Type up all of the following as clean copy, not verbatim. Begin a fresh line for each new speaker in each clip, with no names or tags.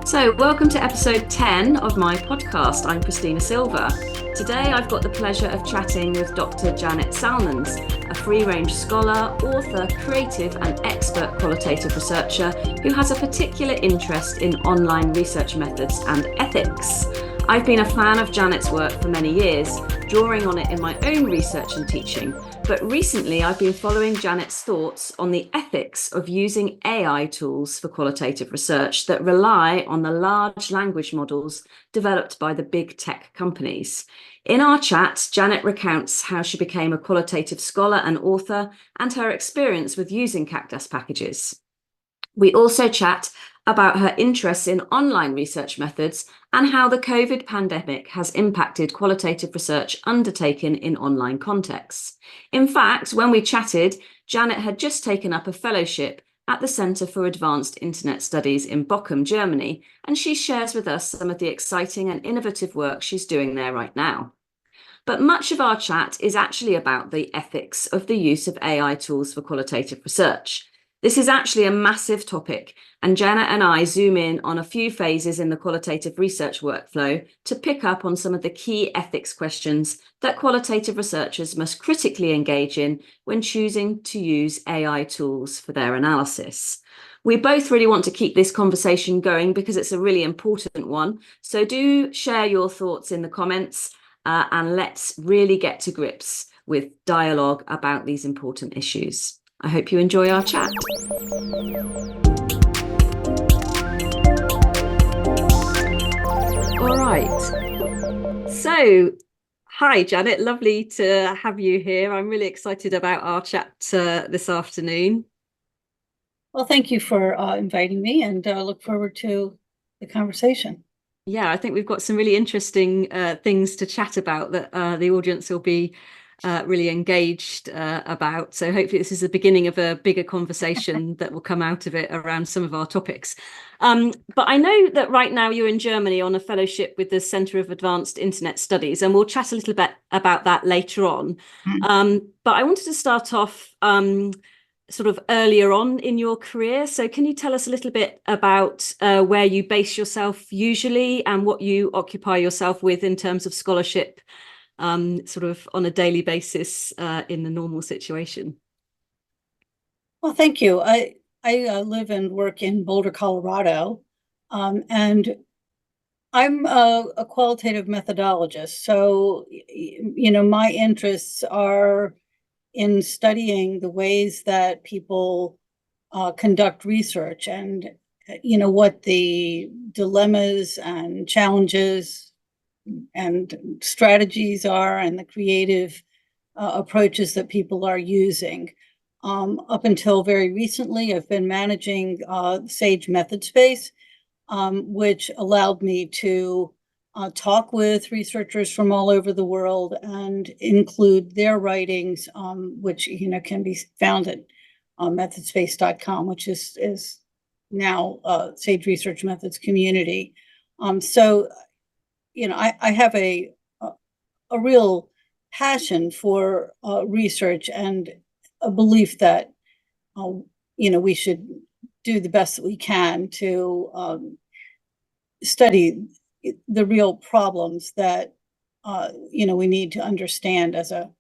So, welcome to episode 10 of my podcast. I'm Christina Silva. Today, I've got the pleasure of chatting with Dr. Janet Salmons, a free-range scholar, author, creative, and expert qualitative researcher who has a particular interest in online research methods and ethics. I've been a fan of Janet's work for many years, drawing on it in my own research and teaching, but recently I've been following Janet's thoughts on the ethics of using AI tools for qualitative research that rely on the large language models developed by the big tech companies. In our chat, Janet recounts how she became a qualitative scholar and author and her experience with using Cactus packages. We also chat about her interests in online research methods and how the COVID pandemic has impacted qualitative research undertaken in online contexts. In fact, when we chatted, Janet had just taken up a fellowship at the Centre for Advanced Internet Studies in Bochum, Germany, and she shares with us some of the exciting and innovative work she's doing there right now. But much of our chat is actually about the ethics of the use of AI tools for qualitative research. This is actually a massive topic, and Janet and I zoom in on a few phases in the qualitative research workflow to pick up on some of the key ethics questions that qualitative researchers must critically engage in when choosing to use AI tools for their analysis. We both really want to keep this conversation going because it's a really important one, so do share your thoughts in the comments and let's really get to grips with dialogue about these important issues. I hope you enjoy our chat. All right. So, hi, Janet. Lovely to have you here. I'm really excited about our chat this afternoon.
Well, thank you for inviting me, and look forward to the conversation.
Yeah, I think we've got some really interesting things to chat about that the audience will be really engaged about. So hopefully this is the beginning of a bigger conversation that will come out of it around some of our topics. But I know that right now you're in Germany on a fellowship with the Centre of Advanced Internet Studies, and we'll chat a little bit about that later on. But I wanted to start off sort of earlier on in your career. So can you tell us a little bit about where you base yourself usually and what you occupy yourself with in terms of scholarship sort of on a daily basis in the normal situation?
Well, thank you. I live and work in Boulder, Colorado, and I'm a qualitative methodologist. So, my interests are in studying the ways that people conduct research and, what the dilemmas and challenges and strategies are and the creative approaches that people are using. Up until very recently, I've been managing Sage Method Space, which allowed me to talk with researchers from all over the world and include their writings, which can be found at methodspace.com, which is now Sage Research Methods community. So I have a real passion for research and a belief that we should do the best that we can to study the real problems that we need to understand as a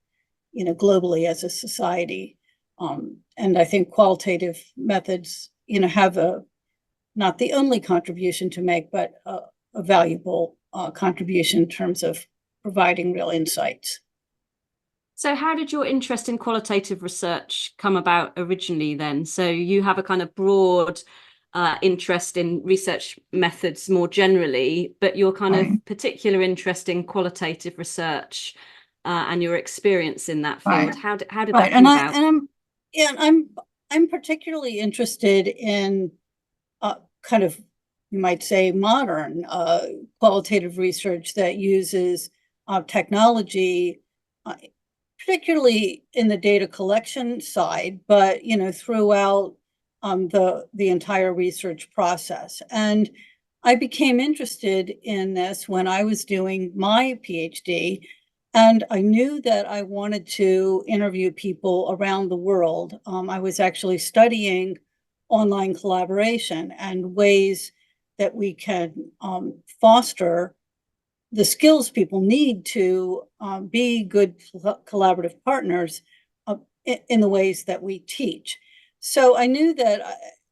globally as a society, and I think qualitative methods have not the only contribution to make, but a valuable contribution in terms of providing real insights.
So how did your interest in qualitative research come about originally then? So you have a kind of broad interest in research methods more generally, but your kind of particular interest in qualitative research and your experience in that field. How did that come about?
I'm particularly interested in kind of, you might say, modern qualitative research that uses technology, particularly in the data collection side, but throughout the entire research process. And I became interested in this when I was doing my PhD, And I knew that I wanted to interview people around the world. I was actually studying online collaboration and ways that we can foster the skills people need to be good collaborative partners in the ways that we teach. So I knew that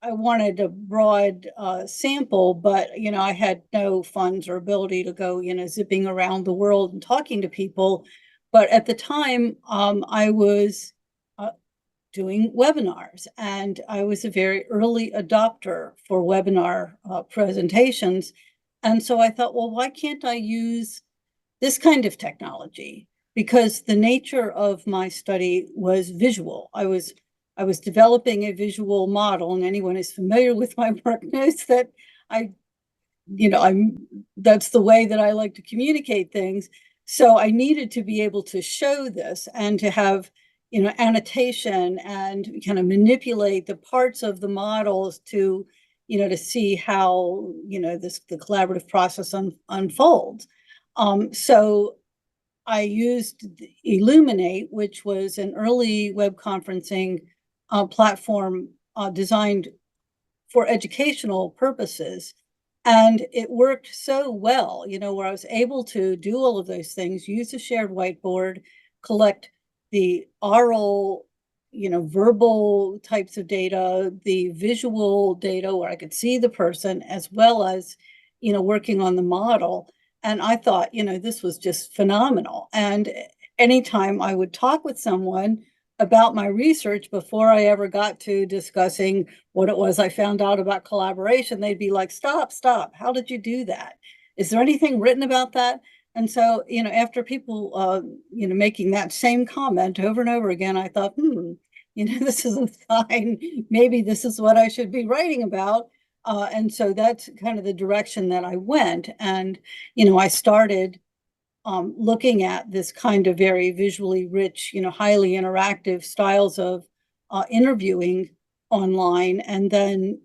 I wanted a broad sample, but I had no funds or ability to go zipping around the world and talking to people. But at the time, I was doing webinars, and I was a very early adopter for webinar presentations. And so I thought, well, why can't I use this kind of technology? Because the nature of my study was visual. I was developing a visual model, and anyone who's familiar with my work knows that that's the way that I like to communicate things. So I needed to be able to show this and to have annotation and kind of manipulate the parts of the models to to see how the collaborative process unfolds. So I used Illuminate, which was an early web conferencing platform designed for educational purposes. And it worked so well, where I was able to do all of those things, use a shared whiteboard, collect the oral, verbal types of data, the visual data where I could see the person, as well as, working on the model. And I thought, this was just phenomenal. And anytime I would talk with someone about my research before I ever got to discussing what it was I found out about collaboration, they'd be like, stop, how did you do that? Is there anything written about that? And so, after people, making that same comment over and over again, I thought, this is a sign, maybe this is what I should be writing about. And so that's kind of the direction that I went. And, I started looking at this kind of very visually rich, highly interactive styles of interviewing online, and then,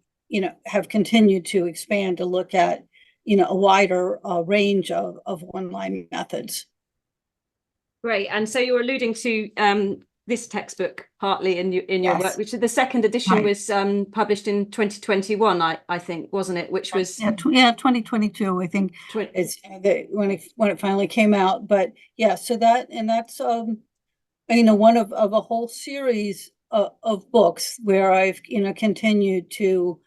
have continued to expand to look at, a wider range of online methods.
Great. And so you're alluding to this textbook partly in your
Yes.
work, which the second edition
Right.
was published in 2021, I think, wasn't it? Which was
2022, I think it's when it finally came out. But yeah, so that's one of a whole series of books where I've continued to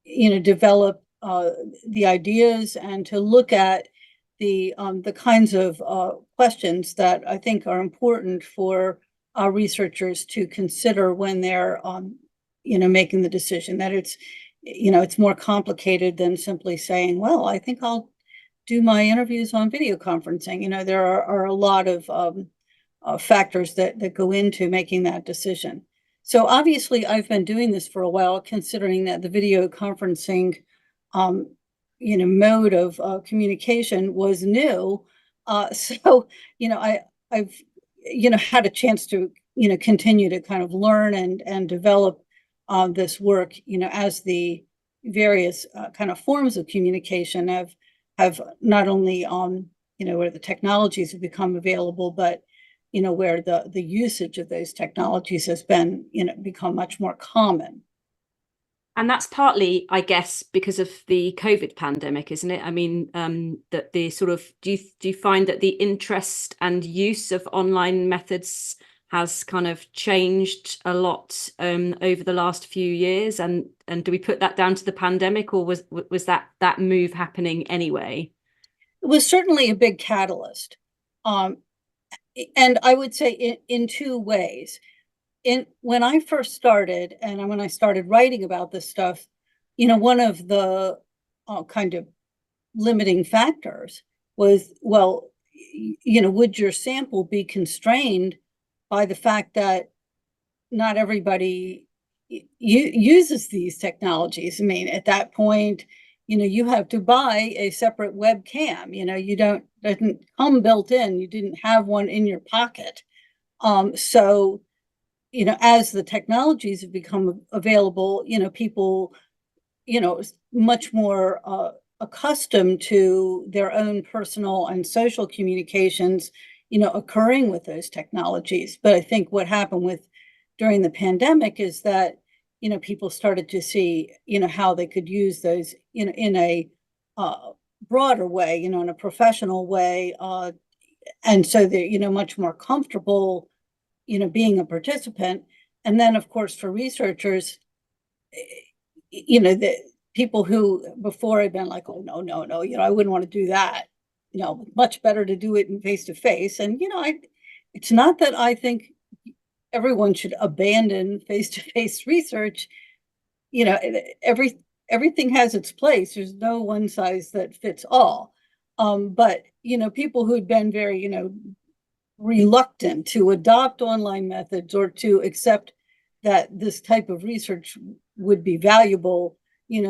develop the ideas and to look at the kinds of questions that I think are important for our researchers to consider when they're making the decision. That it's more complicated than simply saying, well, I think I'll do my interviews on video conferencing. There are a lot of factors that go into making that decision. So obviously, I've been doing this for a while, considering that the video conferencing, mode of communication was new. So, I've had a chance to continue to kind of learn and develop this work, as the various kind of forms of communication have not only where the technologies have become available, but where the usage of those technologies has been, become much more common.
And that's partly, I guess, because of the COVID pandemic, isn't it? I mean, that the sort of, do you find that the interest and use of online methods has kind of changed a lot over the last few years? And do we put that down to the pandemic, or was that move happening anyway?
It was certainly a big catalyst. And I would say in two ways. When I first started, and when I started writing about this stuff, one of the kind of limiting factors was, well, would your sample be constrained by the fact that not everybody uses these technologies? I mean, at that point, you have to buy a separate webcam. You doesn't come built in. You didn't have one in your pocket. So, as the technologies have become available, people, much more accustomed to their own personal and social communications, occurring with those technologies. But I think what happened during the pandemic is that, people started to see, how they could use those, in a broader way, in a professional way. And so they're, much more comfortable, being a participant. And then, of course, for researchers, the people who before had been like, oh, no, no, no, I wouldn't want to do that. Much better to do it in face to face. And, it's not that I think everyone should abandon face to face research. Everything has its place. There's no one size that fits all. But, people who'd been very, reluctant to adopt online methods or to accept that this type of research would be valuable,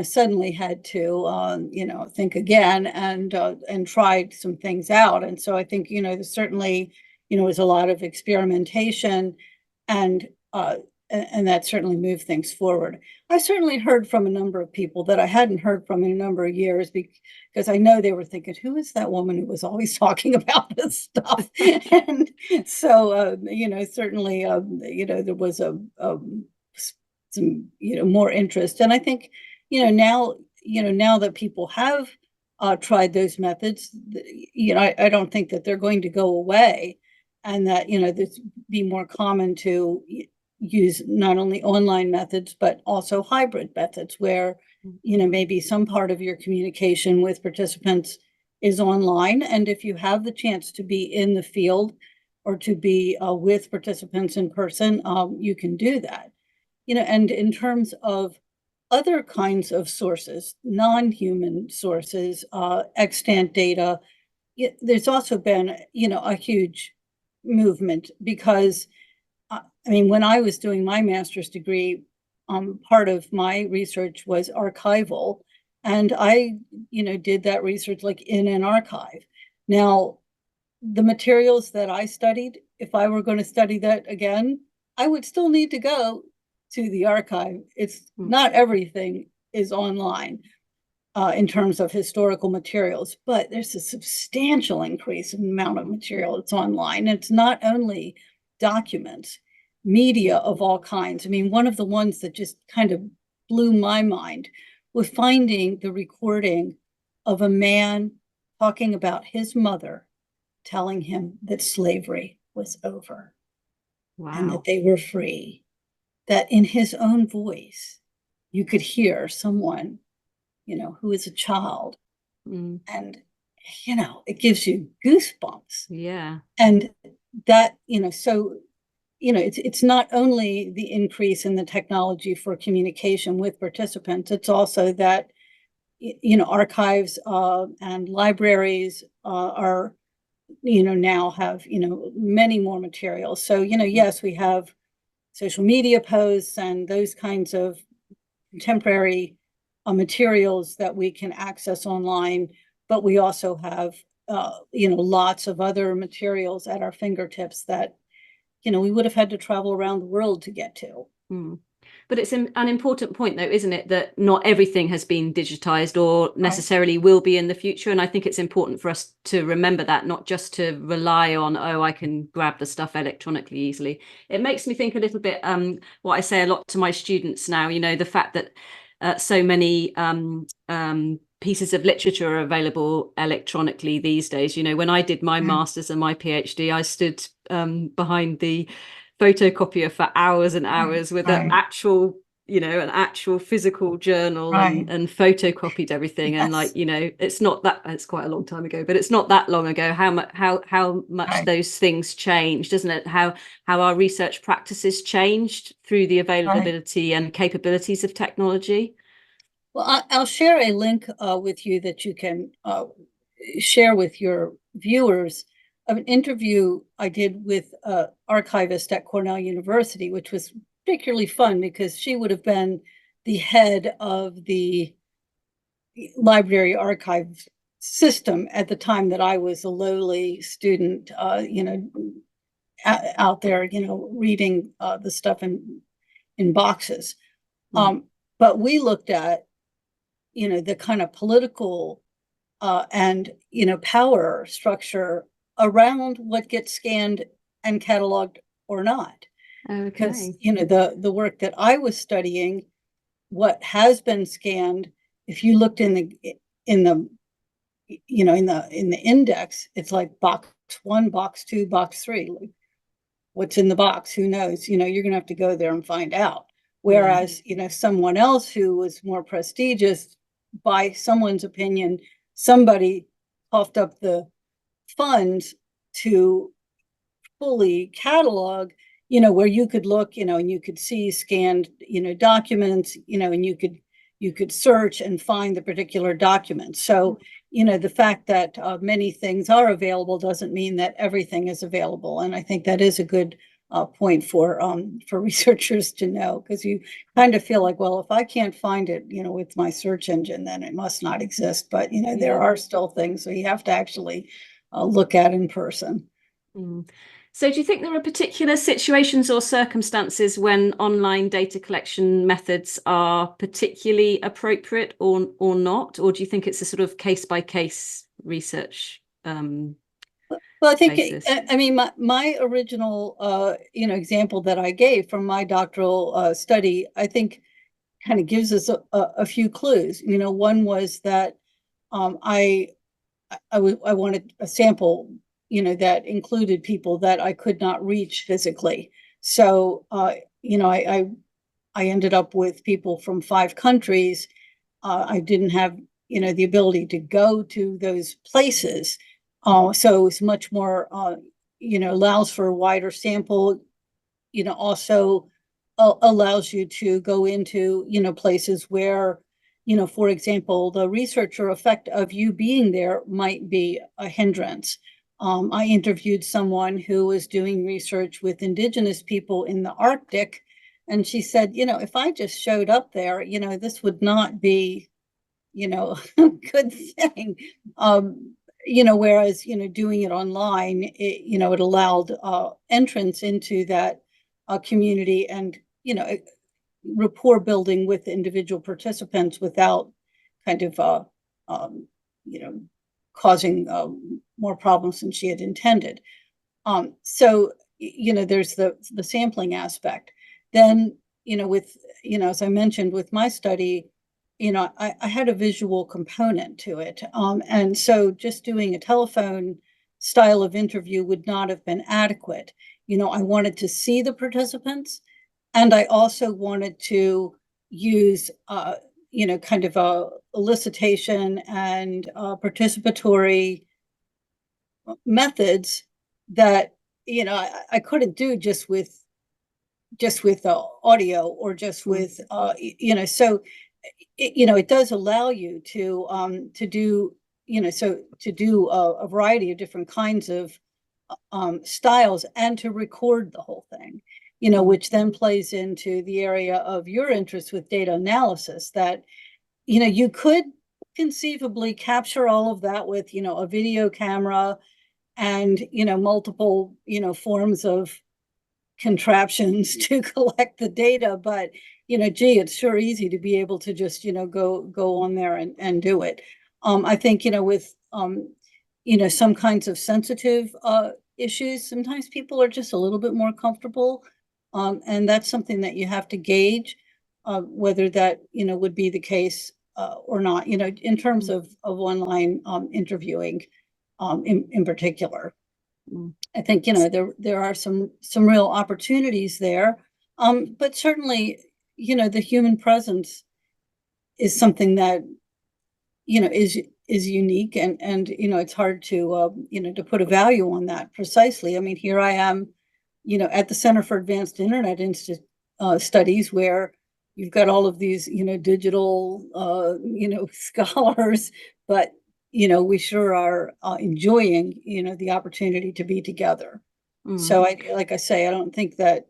suddenly had to, think again and tried some things out. And so I think, there's certainly, was a lot of experimentation and that certainly moved things forward. I certainly heard from a number of people that I hadn't heard from in a number of years because I know they were thinking, who is that woman who was always talking about this stuff? And so, certainly, there was some, more interest. And I think, now that people have tried those methods, I don't think that they're going to go away, and that, this be more common to use not only online methods, but also hybrid methods where, maybe some part of your communication with participants is online. And if you have the chance to be in the field or to be with participants in person, you can do that. And in terms of other kinds of sources, non-human sources, extant data, there's also been, a huge movement because when I was doing my master's degree, part of my research was archival, and I, did that research like in an archive. Now, the materials that I studied, if I were going to study that again, I would still need to go to the archive. It's not everything is online in terms of historical materials, but there's a substantial increase in the amount of material that's online. It's not only documents, media of all kinds. One of the ones that just kind of blew my mind was finding the recording of a man talking about his mother telling him that slavery was over. Wow. And that they were free. That in his own voice, you could hear someone, who is a child. And, it gives you goosebumps.
Yeah.
And that, so it's not only the increase in the technology for communication with participants, it's also that, archives and libraries are, now have, many more materials. So, yes, we have social media posts and those kinds of contemporary materials that we can access online, but we also have, lots of other materials at our fingertips that, we would have had to travel around the world to get to.
But it's an important point, though, isn't it, that not everything has been digitized or necessarily will be in the future. And I think it's important for us to remember that, not just to rely on, I can grab the stuff electronically easily. It makes me think a little bit, what I say a lot to my students now, the fact that so many pieces of literature are available electronically these days. When I did my master's and my PhD, I stood behind the photocopier for hours and hours with an actual physical journal and photocopied everything. Yes. And it's quite a long time ago, but it's not that long ago how much those things changed, doesn't it? How our research practices changed through the availability and capabilities of technology.
Well, I'll share a link with you that you can share with your viewers of an interview I did with an archivist at Cornell University, which was particularly fun because she would have been the head of the library archive system at the time that I was a lowly student, out there, reading the stuff in boxes. But we looked at the kind of political and power structure around what gets scanned and cataloged or not. Because
Okay.
the work that I was studying, what has been scanned, if you looked in the in the index, it's like box 1, box 2, box 3. Like, what's in the box? Who knows? You're gonna have to go there and find out.
Yeah.
Whereas, someone else who was more prestigious, by someone's opinion, somebody coughed up the funds to fully catalog, where you could look, and you could see scanned, documents, and you could search and find the particular document. So, the fact that many things are available doesn't mean that everything is available. And I think that is a good point for researchers to know, because you kind of feel like, well, if I can't find it, with my search engine, then it must not exist. But there are still things, so you have to actually look at in person.
Mm. So, do you think there are particular situations or circumstances when online data collection methods are particularly appropriate or not? Or do you think it's a sort of case by case research
Well, I think,
basis?
I mean, my original, example that I gave from my doctoral study, I think kind of gives us a few clues. One was that I wanted a sample, that included people that I could not reach physically. So, I ended up with people from 5 countries. I didn't have, the ability to go to those places. So it's much more, allows for a wider sample, also allows you to go into, places where, for example, the researcher effect of you being there might be a hindrance. I interviewed someone who was doing research with indigenous people in the Arctic, and she said, if I just showed up there, this would not be, a good thing. Whereas, doing it online, it allowed entrance into that community, and, rapport building with individual participants without kind of, um, you know, causing more problems than she had intended. So, there's the sampling aspect. Then, with, as I mentioned, with my study, I had a visual component to it. And so just doing a telephone style of interview would not have been adequate. I wanted to see the participants, and I also wanted to use, kind of a elicitation and participatory methods that, I couldn't do just with audio, or just
Mm.
with, so it does allow you to do, to do a variety of different kinds of styles, and to record the whole thing,
Mm.
which then plays into the area of your interest with data analysis, that, you could conceivably capture all of that with, a video camera, and, multiple, forms of contraptions to collect the data. But, gee, it's sure easy to be able to just, go on there and do it. I think, with, some kinds of sensitive issues, sometimes people are just a little bit more comfortable. And that's something that you have to gauge, whether that, would be the case or not, in terms
Mm.
of online interviewing, in particular.
Mm.
I think, there are some real opportunities there. But certainly, the human presence is something that, is unique, and it's hard to, to put a value on that precisely. I mean, here I am, at the Center for Advanced Internet Studies, where you've got all of these, digital, scholars, but, we sure are enjoying, the opportunity to be together.
Mm.
So like I say, I don't think that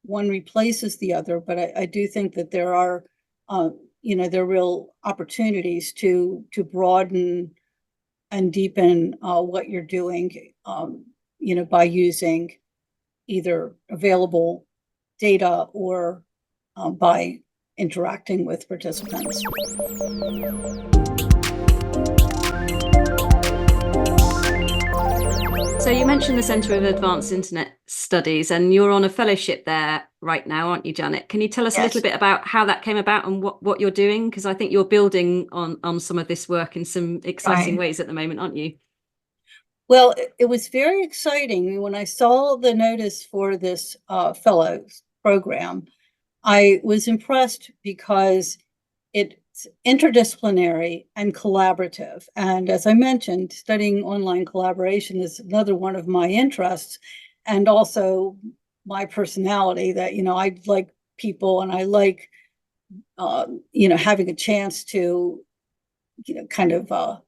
one replaces the other, but I do think that there are, there are real opportunities to broaden and deepen what you're doing, by using either available data, or by interacting with participants.
So you mentioned the Centre of Advanced Internet Studies, and you're on a fellowship there right now, aren't you, Janet? Can you tell us a little bit about how that came about and what you're doing? Because I think you're building on some of this work in some exciting ways at the moment, aren't you?
Well, it was very exciting when I saw the notice for this fellows program. I was impressed because it's interdisciplinary and collaborative. And as I mentioned, studying online collaboration is another one of my interests, and also my personality that, I like people, and I like, having a chance to, kind of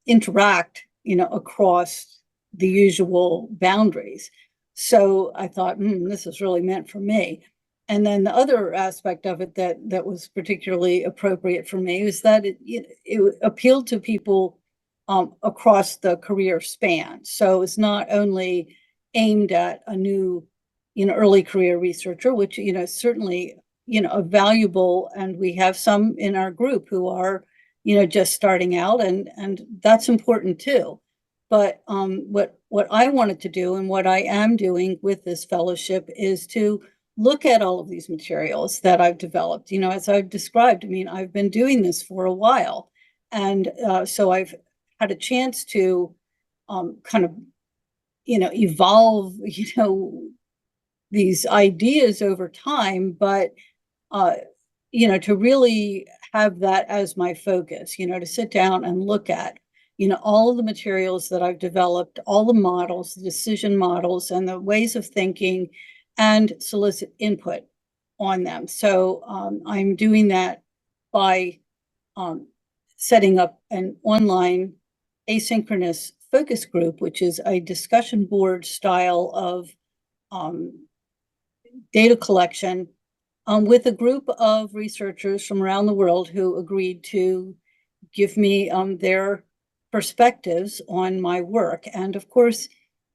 interact, across the usual boundaries. So I thought, this is really meant for me. And then the other aspect of it that was particularly appropriate for me was that it appealed to people across the career span. So it's not only aimed at a new, early career researcher, which, certainly, a valuable, and we have some in our group who are, just starting out, and that's important too. But what I wanted to do, and what I am doing with this fellowship, is to look at all of these materials that I've developed. As I've described, I've been doing this for a while. And so I've had a chance to kind of, evolve, these ideas over time, but, to really have that as my focus, to sit down and look at, all of the materials that I've developed, all the models, the decision models, and the ways of thinking, and solicit input on them. So I'm doing that by setting up an online asynchronous focus group, which is a discussion board style of data collection with a group of researchers from around the world who agreed to give me their perspectives on my work. And of course,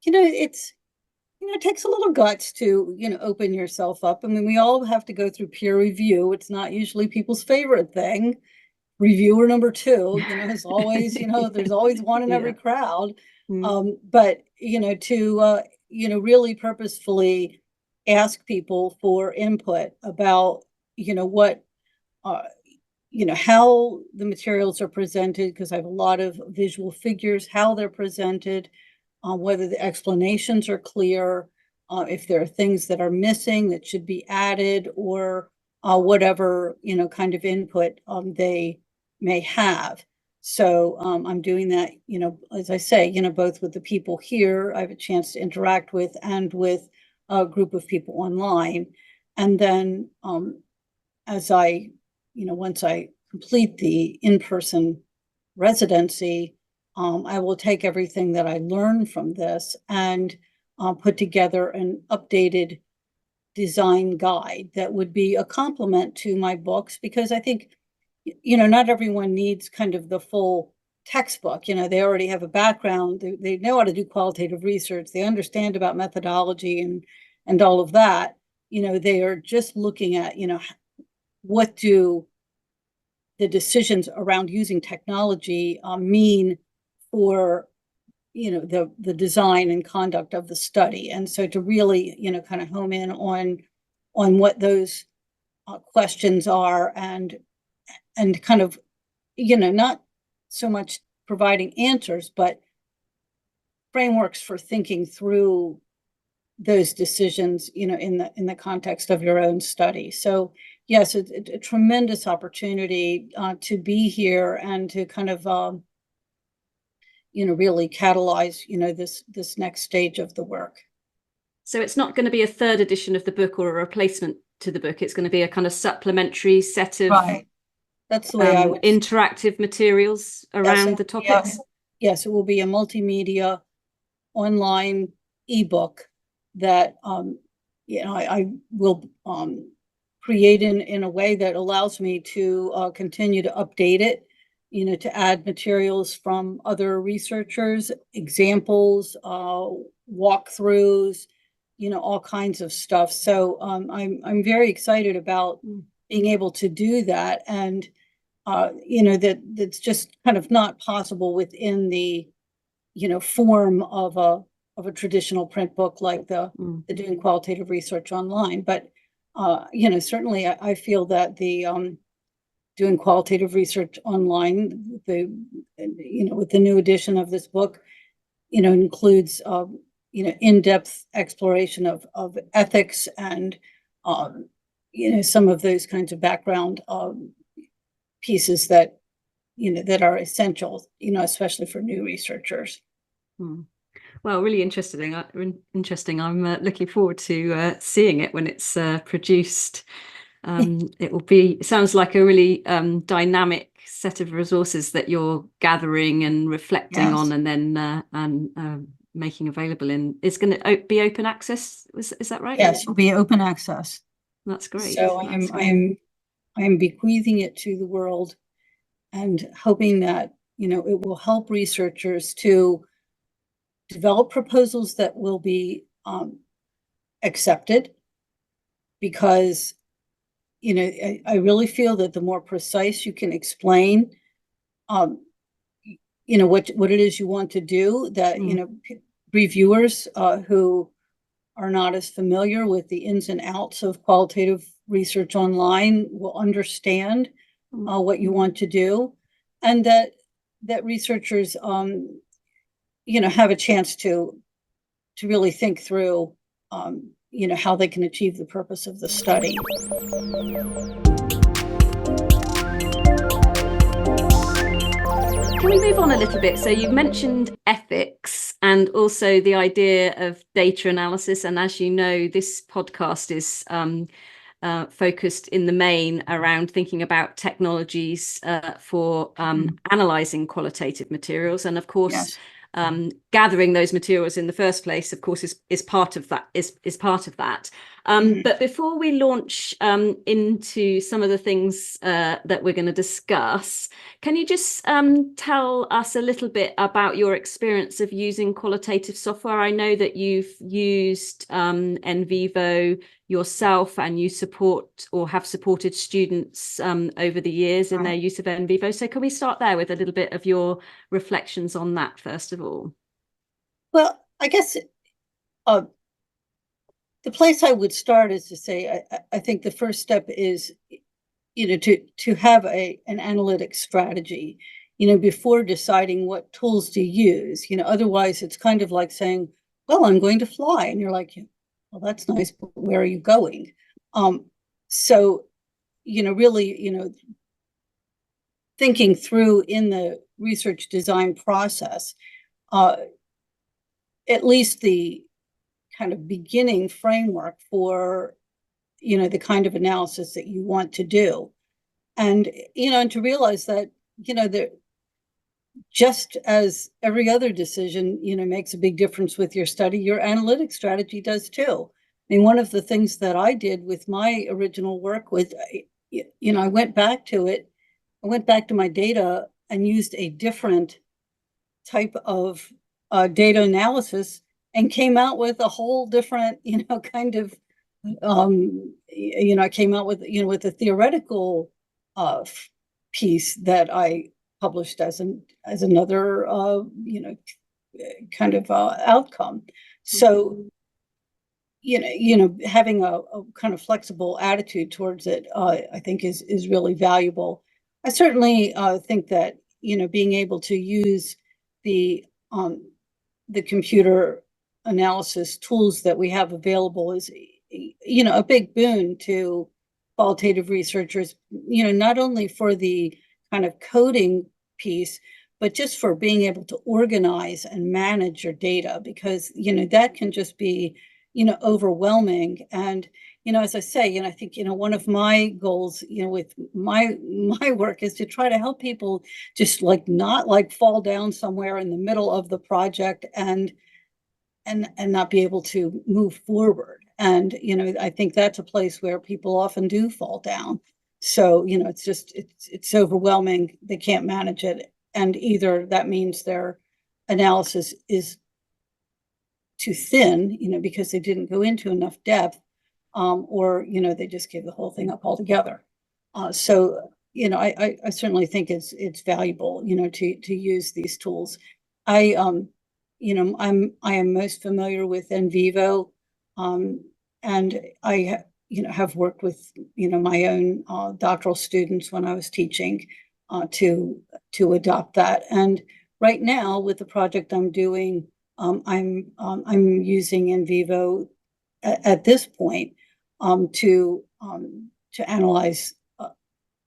it takes a little guts to, open yourself up. We all have to go through peer review. It's not usually people's favorite thing. Reviewer number two, is always, there's always one in every crowd. But, to, really purposefully ask people for input about, what, how the materials are presented, because I have a lot of visual figures, how they're presented, whether the explanations are clear, if there are things that are missing that should be added, or whatever, kind of input they may have. So I'm doing that, as I say, both with the people here I have a chance to interact with, and with a group of people online. And then as I, once I complete the in-person residency, I will take everything that I learned from this and put together an updated design guide that would be a complement to my books, because I think, not everyone needs kind of the full textbook. They already have a background, they know how to do qualitative research, they understand about methodology and all of that. They are just looking at, what do the decisions around using technology mean for, the design and conduct of the study. And so to really, kind of home in on what those questions are, and kind of, not so much providing answers, but frameworks for thinking through those decisions, in the context of your own study. So yes, it's a tremendous opportunity to be here, and to kind of really catalyze, this next stage of the work.
So it's not going to be a third edition of the book or a replacement to the book. It's going to be a kind of supplementary set of
That's the way I would
interactive materials around the topics.
Yes, it will be a multimedia online ebook that I will create in a way that allows me to continue to update it, to add materials from other researchers, examples, walkthroughs, all kinds of stuff. So I'm very excited about being able to do that. And, that's just kind of not possible within the, form of a traditional print book like the doing qualitative research online. But, certainly I feel that the doing qualitative research online, with the new edition of this book, includes, in-depth exploration of ethics and, some of those kinds of background pieces that, that are essential, especially for new researchers.
Well, really interesting. I'm looking forward to seeing it when it's produced. It sounds like a really dynamic set of resources that you're gathering and reflecting on, and then making available. It's going to be open access. Is that right?
Yes, it'll be open access.
That's great.
So I'm bequeathing it to the world, and hoping that, it will help researchers to develop proposals that will be accepted, because, I really feel that the more precise you can explain, what it is you want to do, that, reviewers who are not as familiar with the ins and outs of qualitative research online will understand what you want to do, and that researchers, have a chance to really think through, how they can achieve the purpose of the study.
Can we move on a little bit? So you've mentioned ethics and also the idea of data analysis. And as you know, this podcast is focused in the main around thinking about technologies for analyzing qualitative materials. And of course, gathering those materials in the first place, of course, is part of that. Is part of that. But before we launch into some of the things that we're going to discuss, can you just tell us a little bit about your experience of using qualitative software? I know that you've used NVivo yourself, and you support or have supported students over the years in their use of NVivo. So can we start there with a little bit of your reflections on that, first of all?
Well, I guess the place I would start is to say, I think the first step is, to have an analytic strategy, before deciding what tools to use. Otherwise it's kind of like saying, well, I'm going to fly. And you're like, well, that's nice, but where are you going? So, really, thinking through in the research design process, at least the kind of beginning framework for, the kind of analysis that you want to do. And, and to realize that, just as every other decision, makes a big difference with your study, your analytic strategy does too. I mean, one of the things that I did with my original work with, I went back to it. I went back to my data and used a different type of data analysis, and came out with a whole different, kind of, I came out with, with a theoretical piece that I published as another, kind of outcome. So, having a kind of flexible attitude towards it, I think is really valuable. I certainly think that, being able to use the computer analysis tools that we have available is, a big boon to qualitative researchers, not only for the kind of coding piece, but just for being able to organize and manage your data, because, that can just be, overwhelming. And, as I say, I think, one of my goals, with my work is to try to help people just not fall down somewhere in the middle of the project and not be able to move forward. And, I think that's a place where people often do fall down. So, it's overwhelming. They can't manage it. And either that means their analysis is too thin, because they didn't go into enough depth, or, they just gave the whole thing up altogether. So, I certainly think it's valuable, to use these tools. I, I am most familiar with NVivo, and have worked with, my own doctoral students when I was teaching, to adopt that. And right now, with the project I'm doing, I'm using NVivo at this point, to analyze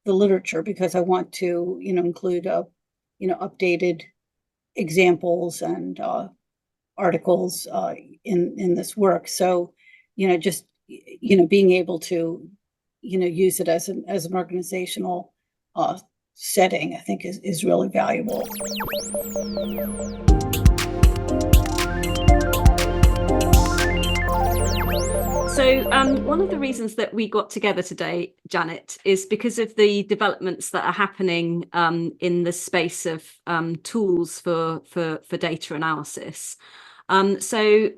the literature, because I want to, include updated examples and articles in this work. So, just being able to, use it as an organizational setting, I think is really valuable.
So one of the reasons that we got together today, Janet, is because of the developments that are happening in the space of tools for data analysis. So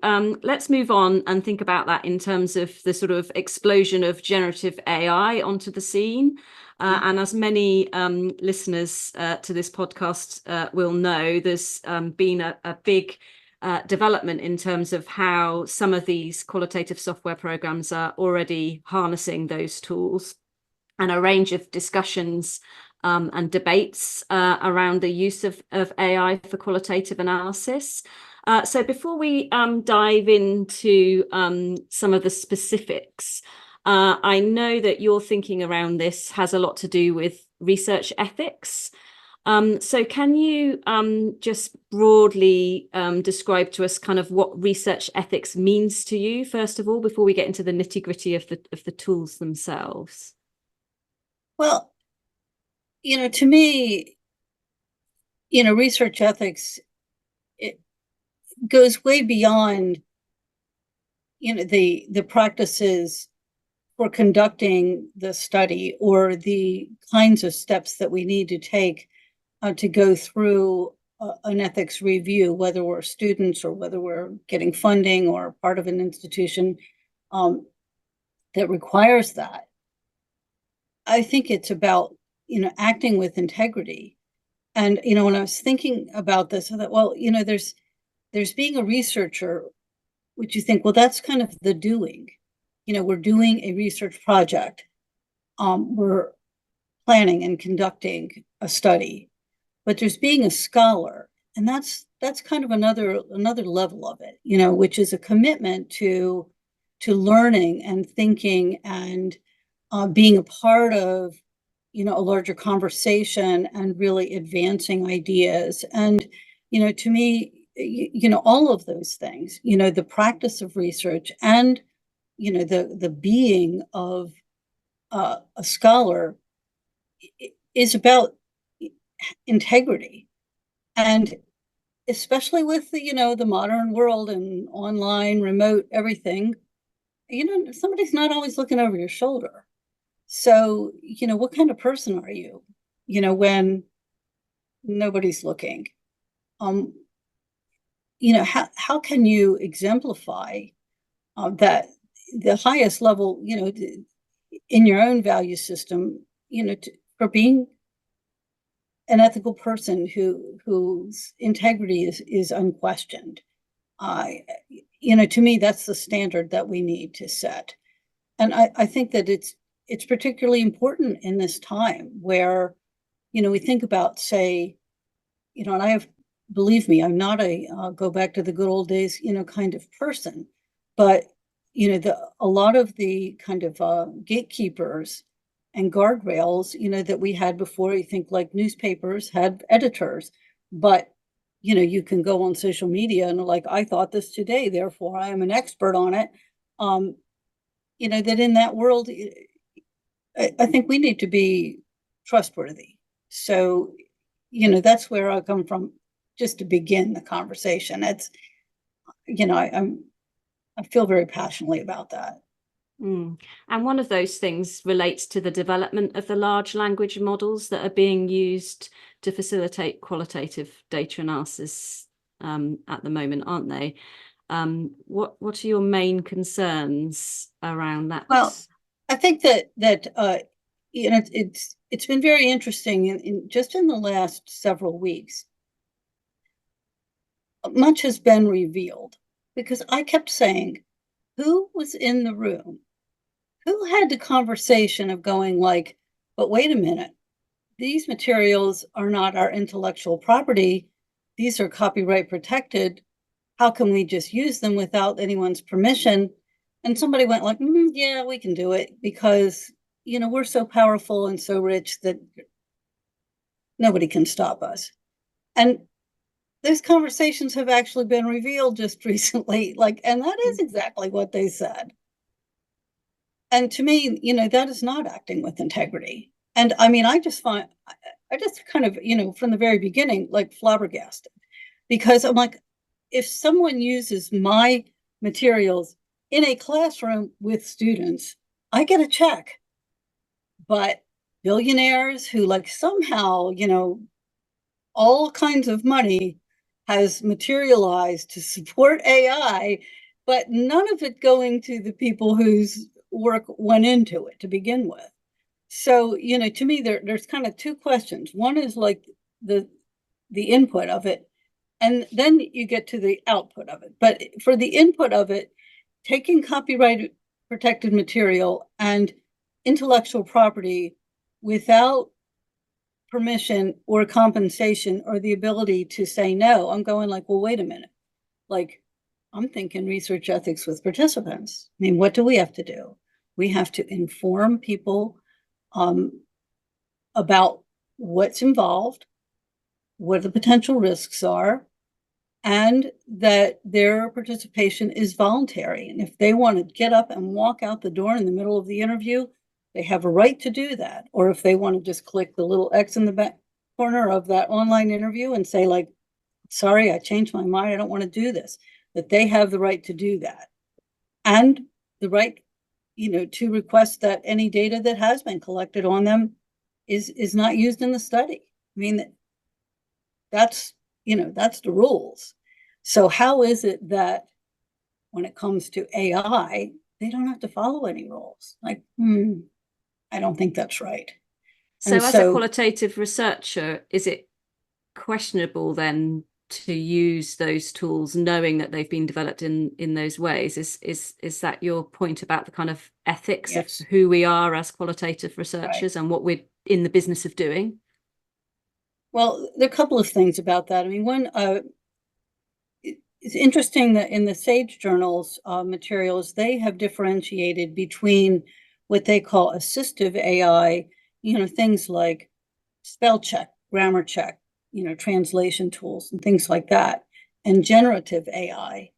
let's move on and think about that in terms of the sort of explosion of generative AI onto the scene. And as many listeners to this podcast will know, there's been a big development in terms of how some of these qualitative software programs are already harnessing those tools, and a range of discussions and debates around the use of AI for qualitative analysis. So before we dive into some of the specifics, I know that your thinking around this has a lot to do with research ethics. So can you just broadly describe to us kind of what research ethics means to you, first of all, before we get into the nitty-gritty of the tools themselves?
Well, to me, research ethics, it goes way beyond, the practices for conducting the study, or the kinds of steps that we need to take to go through an ethics review, whether we're students or whether we're getting funding or part of an institution that requires that. I think it's about, acting with integrity. And, when I was thinking about this, I thought, well, there's being a researcher, which you think, well, that's kind of the doing. We're doing a research project. We're planning and conducting a study. But there's being a scholar, and that's kind of another level of it, which is a commitment to learning and thinking, and being a part of, a larger conversation, and really advancing ideas. And, to me, all of those things, the practice of research, and, the being of a scholar is about integrity. And especially with the modern world and online, remote, everything, somebody's not always looking over your shoulder. So, what kind of person are you, when nobody's looking? How can you exemplify that the highest level, in your own value system, for being an ethical person whose integrity is unquestioned? To me, that's the standard that we need to set. And I think that it's particularly important in this time where, we think about, say, and believe me, I'm not a go back to the good old days, kind of person, but, a lot of the kind of gatekeepers and guardrails, that we had before. You think like newspapers had editors, but, you can go on social media and like, I thought this today, therefore I am an expert on it. That in that world, I think we need to be trustworthy. So, that's where I come from, just to begin the conversation. It's, I feel very passionately about that.
And one of those things relates to the development of the large language models that are being used to facilitate qualitative data analysis at the moment, aren't they? What are your main concerns around that?
Well, I think that it's been very interesting in just in the last several weeks. Much has been revealed because I kept saying, who was in the room? Who had the conversation of going like, but wait a minute, these materials are not our intellectual property. These are copyright protected. How can we just use them without anyone's permission? And somebody went like, yeah, we can do it because, we're so powerful and so rich that nobody can stop us. And those conversations have actually been revealed just recently, and that is exactly what they said. And to me, that is not acting with integrity. And I mean, I just kind of, from the very beginning, like flabbergasted, because I'm like, if someone uses my materials in a classroom with students, I get a check. But billionaires who like somehow, all kinds of money has materialized to support AI, but none of it going to the people whose work went into it to begin with. So, to me, there's kind of two questions. One is like the input of it, and then you get to the output of it. But for the input of it, taking copyright protected material and intellectual property without permission or compensation or the ability to say no, I'm going like, well, wait a minute. Like, I'm thinking research ethics with participants. I mean, what do we have to do? We have to inform people about what's involved, what the potential risks are, and that their participation is voluntary. And if they want to get up and walk out the door in the middle of the interview, they have a right to do that. Or if they want to just click the little X in the back corner of that online interview and say like, sorry, I changed my mind, I don't want to do this, that they have the right to do that. And the right, to request that any data that has been collected on them is not used in the study. I mean, that's the rules. So how is it that when it comes to AI, they don't have to follow any rules? Like, I don't think that's right.
So as a qualitative researcher, is it questionable then to use those tools knowing that they've been developed in those ways? Is that your point about the kind of ethics
Yes.
of who we are as qualitative researchers, right, and what we're in the business of doing?
Well, there are a couple of things about that. I mean, one, it's interesting that in the SAGE journals materials, they have differentiated between what they call assistive AI, things like spell check, grammar check, translation tools and things like that, and generative AI.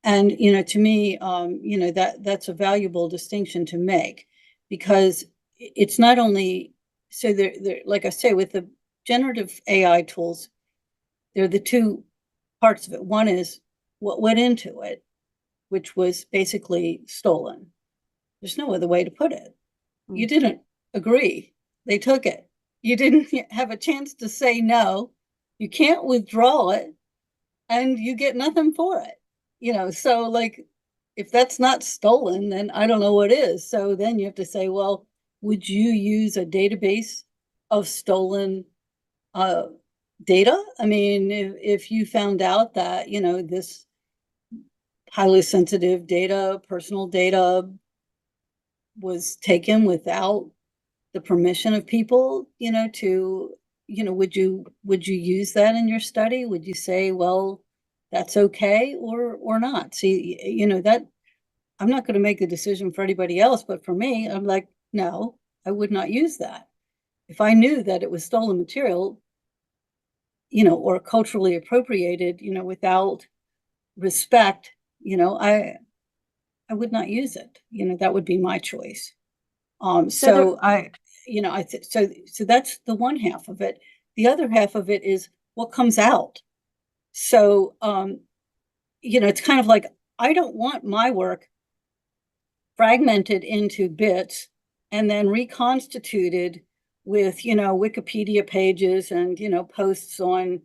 And, to me, that's a valuable distinction to make, because it's not only, so they're like I say, with the generative AI tools, they're the two parts of it. One is what went into it, which was basically stolen. There's no other way to put it. You didn't agree. They took it. You didn't have a chance to say no. You can't withdraw it, and you get nothing for it. So like, if that's not stolen, then I don't know what is. So then you have to say, well, would you use a database of stolen data? I mean, if you found out that, this highly sensitive data, personal data, was taken without the permission of people, would you use that in your study? Would you say, well, that's okay or not? See, that I'm not going to make the decision for anybody else, but for me, I'm like, no, I would not use that. If I knew that it was stolen material, or culturally appropriated, without respect, I would not use it. That would be my choice. So that's the one half of it. The other half of it is what comes out. So, it's kind of like, I don't want my work fragmented into bits and then reconstituted with, Wikipedia pages and, posts on,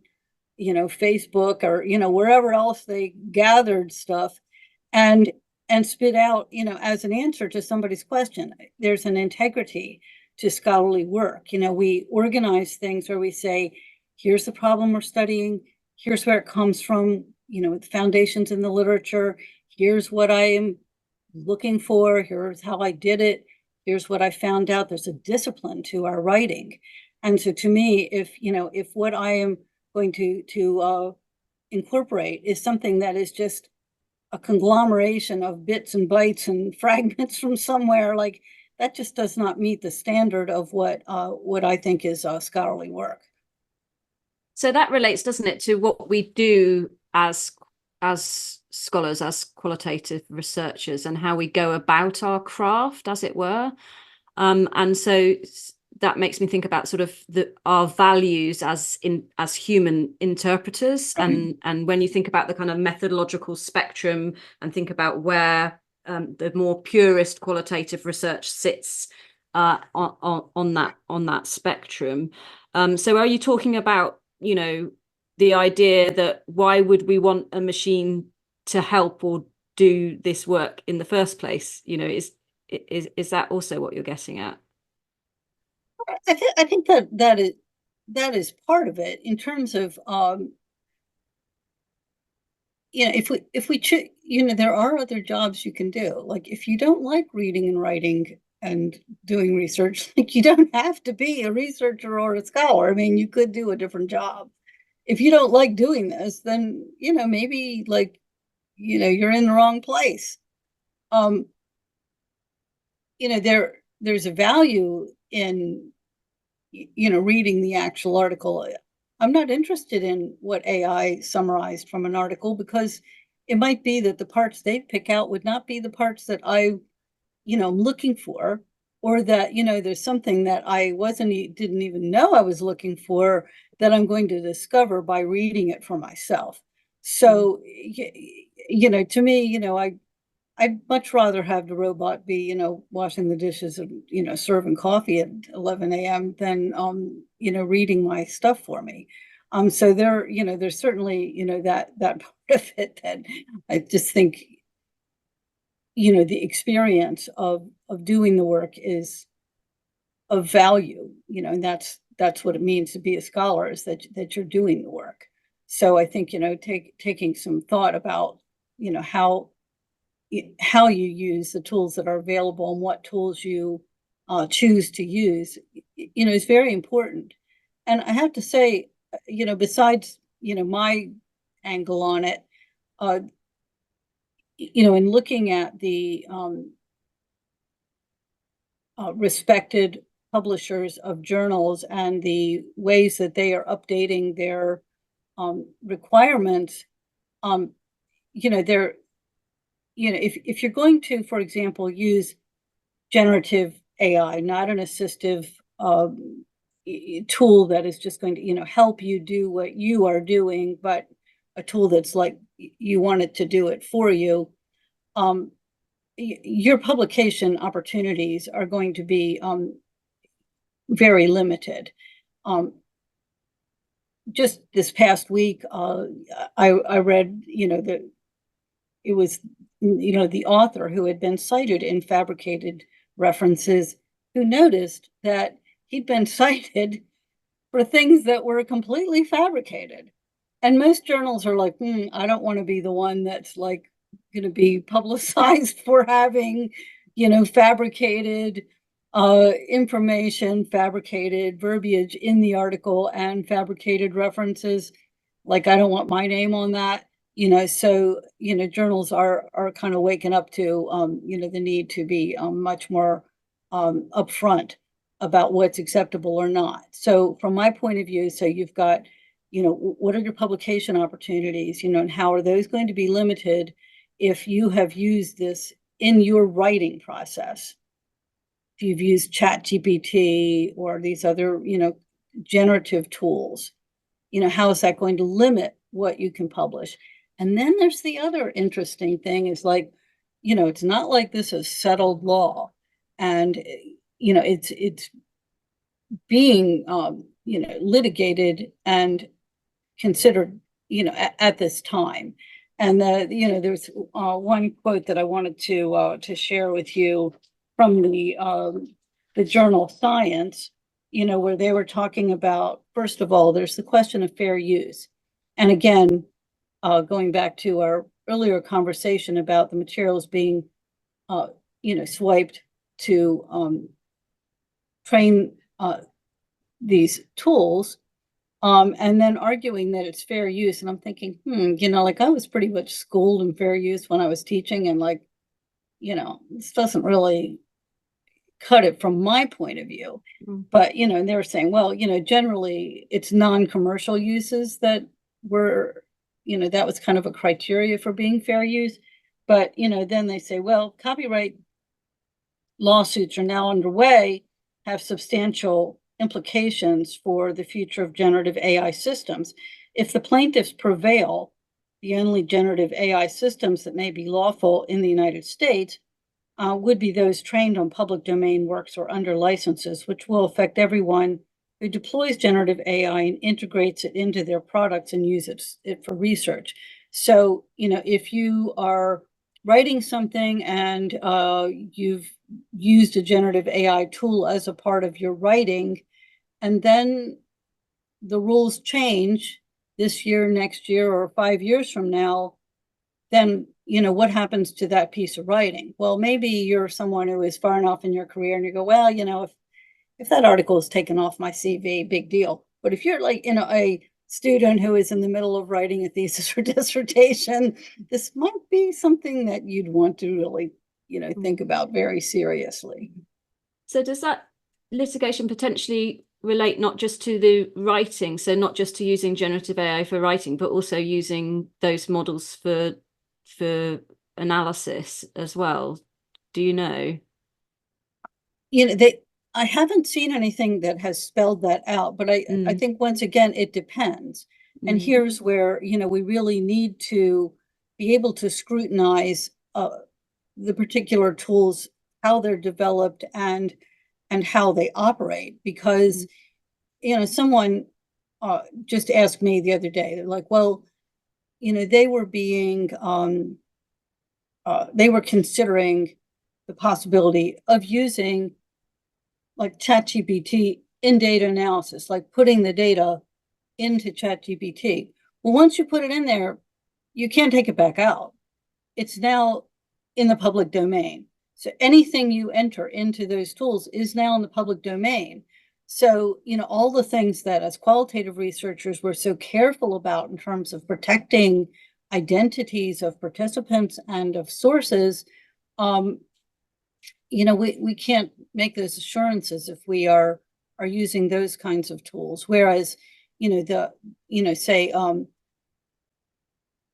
Facebook or, wherever else they gathered stuff and spit out, as an answer to somebody's question. There's an integrity to scholarly work. We organize things where we say, here's the problem we're studying, here's where it comes from, the foundations in the literature, here's what I am looking for, here's how I did it, here's what I found out. There's a discipline to our writing. And so to me, if what I am going to incorporate is something that is just a conglomeration of bits and bytes and fragments from somewhere, like that just does not meet the standard of what I think is scholarly work.
So that relates, doesn't it, to what we do as scholars, as qualitative researchers, and how we go about our craft, as it were. And so that makes me think about sort of our values as human interpreters.
Right.
And when you think about the kind of methodological spectrum and think about where the more purist qualitative research sits on that spectrum. So are you talking about, the idea that why would we want a machine to help or do this work in the first place? Is that also what you're getting at?
I think that is part of it in terms of if we choose, there are other jobs you can do. Like if you don't like reading and writing and doing research, like you don't have to be a researcher or a scholar. I mean, you could do a different job. If you don't like doing this, then maybe like you're in the wrong place. There's a value in reading the actual article. I'm not interested in what AI summarized from an article, because it might be that the parts they pick out would not be the parts that I'm looking for, or that there's something that I didn't even know I was looking for that I'm going to discover by reading it for myself. So to me, I'd much rather have the robot be, washing the dishes and, serving coffee at 11 a.m. than, reading my stuff for me. So there's certainly, that part of it that I just think, the experience of doing the work is of value, and that's what it means to be a scholar, is that you're doing the work. So I think, taking some thought about, how you use the tools that are available and what tools you choose to use, is very important. And I have to say, besides, my angle on it, in looking at the respected publishers of journals and the ways that they are updating their requirements, they're if you're going to, for example, use generative AI, not an assistive tool that is just going to, help you do what you are doing, but a tool that's like you want it to do it for you, your publication opportunities are going to be very limited. Just this past week, I read, that it was, the author who had been cited in fabricated references, who noticed that he'd been cited for things that were completely fabricated. And most journals are like, I don't want to be the one that's like going to be publicized for having, fabricated information, fabricated verbiage in the article, and fabricated references. Like, I don't want my name on that. So journals are kind of waking up to the need to be much more upfront about what's acceptable or not. So from my point of view, so you've got, what are your publication opportunities, and how are those going to be limited if you have used this in your writing process? If you've used ChatGPT or these other, generative tools, how is that going to limit what you can publish? And then there's the other interesting thing is like, it's not like this is settled law, and, it's being, litigated and considered, at this time. And there's one quote that I wanted to share with you from the the journal Science, where they were talking about, first of all, there's the question of fair use. And again, going back to our earlier conversation about the materials being, swiped to train these tools, and then arguing that it's fair use. And I'm thinking, like I was pretty much schooled in fair use when I was teaching, and like, this doesn't really cut it from my point of view. But, and they were saying, well, generally it's non-commercial uses that were, that was kind of a criteria for being fair use. But, then they say, well, copyright lawsuits are now underway, have substantial implications for the future of generative AI systems. If the plaintiffs prevail, the only generative AI systems that may be lawful in the United States would be those trained on public domain works or under licenses, which will affect everyone who deploys generative AI and integrates it into their products and uses it for research. So, if you are writing something and you've used a generative AI tool as a part of your writing, and then the rules change this year, next year, or 5 years from now, then, what happens to that piece of writing? Well, maybe you're someone who is far enough in your career and you go, well, if that article is taken off my CV, big deal. But if you're like, a student who is in the middle of writing a thesis or dissertation, this might be something that you'd want to really, think about very seriously.
So does that litigation potentially relate not just to the writing, so not just to using generative AI for writing, but also using those models for analysis as well? Do you know?
I haven't seen anything that has spelled that out, but I think once again, it depends. And here's where, we really need to be able to scrutinize the particular tools, how they're developed and how they operate. Because, someone just asked me the other day, they're like, well, they were considering the possibility of using like ChatGPT in data analysis, like putting the data into ChatGPT. Well, once you put it in there, you can't take it back out. It's now in the public domain. So anything you enter into those tools is now in the public domain. So, all the things that as qualitative researchers we're so careful about in terms of protecting identities of participants and of sources, we can't make those assurances if we are using those kinds of tools. Whereas,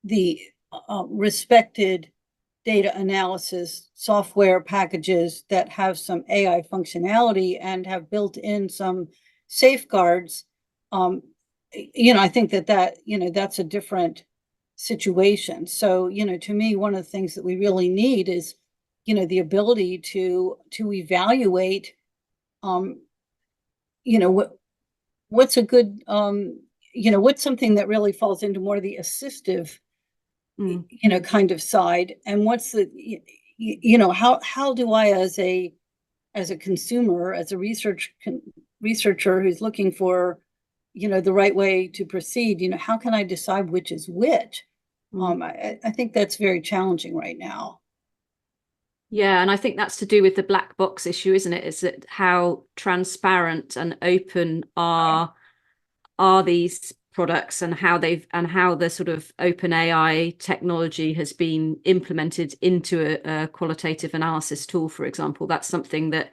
the respected data analysis software packages that have some AI functionality and have built in some safeguards, I think that that's a different situation. So, to me, one of the things that we really need is, the ability to evaluate, what's a good, what's something that really falls into more of the assistive, kind of side, and what's the, how do I, as a consumer, as a researcher who's looking for, the right way to proceed, how can I decide which is which? I think that's very challenging right now.
Yeah, and I think that's to do with the black box issue, isn't it? Is that how transparent and open are these products, and how the sort of open AI technology has been implemented into a qualitative analysis tool, for example. That's something that